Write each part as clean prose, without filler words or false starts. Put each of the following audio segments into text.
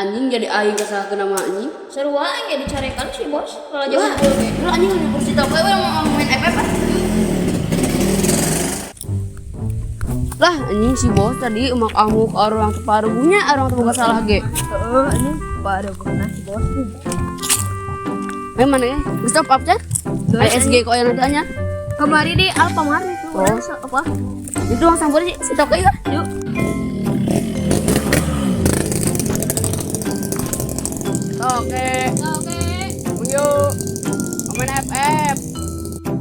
Anjing jadi aing kesalahan nama anjing. Seru aja ya dicarekan sih bos. Kalau zaman Wah, dulu kayak. lu anjing universitas apa yang mau main FF? Lah anjing si bos tadi emak amuk orang teparuhnya orang tuh salah ge. Ini pada bukan si bos. Mana ya? Bisa apa aja? SG kok yang tanya. Kemarin di Alfamart itu. Oh. Apa? Itu langsung sampur sih, si Toke ya. Yuk. Oke. Yuk. Main FF.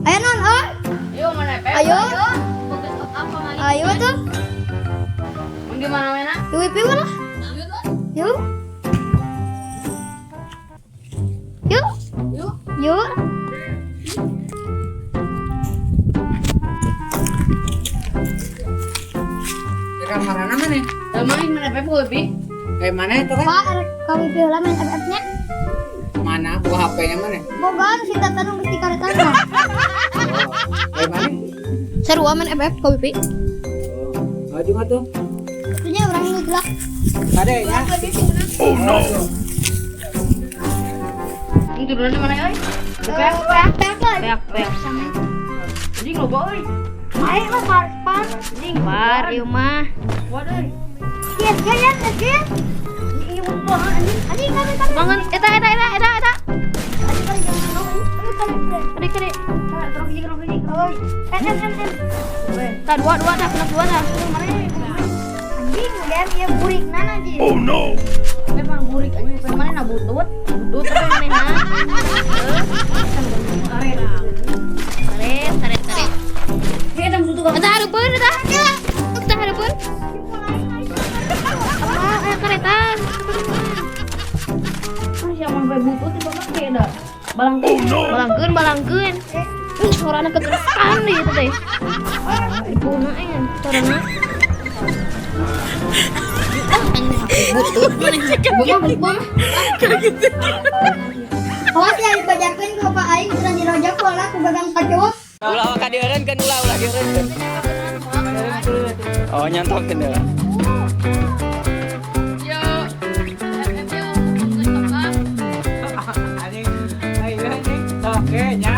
Ayo non, oh. Yuk main FF. Ayo. Apa Ayo tuh. Di mana-mana? Di WP mana? Yuk. Yuk. Yuk. Yuk. Kan mana nih? Main FF gue, Pi. Kayak mana itu kan? Pak, kami pilih main FF-nya. Mana? Buah HP-nya mana? Bogaan si Tatanu mesti karetan. Kayak mana? Seru aman FF kau WP. Oh, juga tuh. Itunya orang ini gelap. Ada ya? Ini turunannya mana ya? Peak. Peak. Anjing lo boy. Main lah par. Anjing par. Ieu mah. Waduh. Kian. Ini mumpah anjing. Anjing kami Bangun eta. Kede. Ta dua dah, kena dua dah. Anjing dan ya burik nana aja. Memang burik aja mana na butut. Butut apa manehna? Tarik. Kita butuh kan. Eta hareupeun eta. Eta hareupeun. Apa karetan? Siapa mau butut di bawah beda. Balangkeun. Suarana kegerekan deh itu teh. Dipuna aya suarana. Butut maneh. Awas ya dibajakeun ku Pak Aing udah dirojak pola ku gagang kacau. Ulah ka dieureun kan ulah dieureun. Oh, nyontokeun deui. Oke, nya.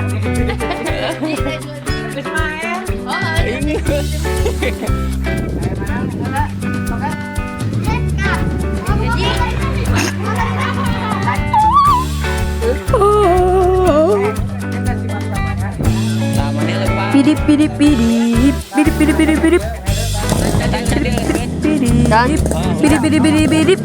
Ini. Pidip. Dan pidip.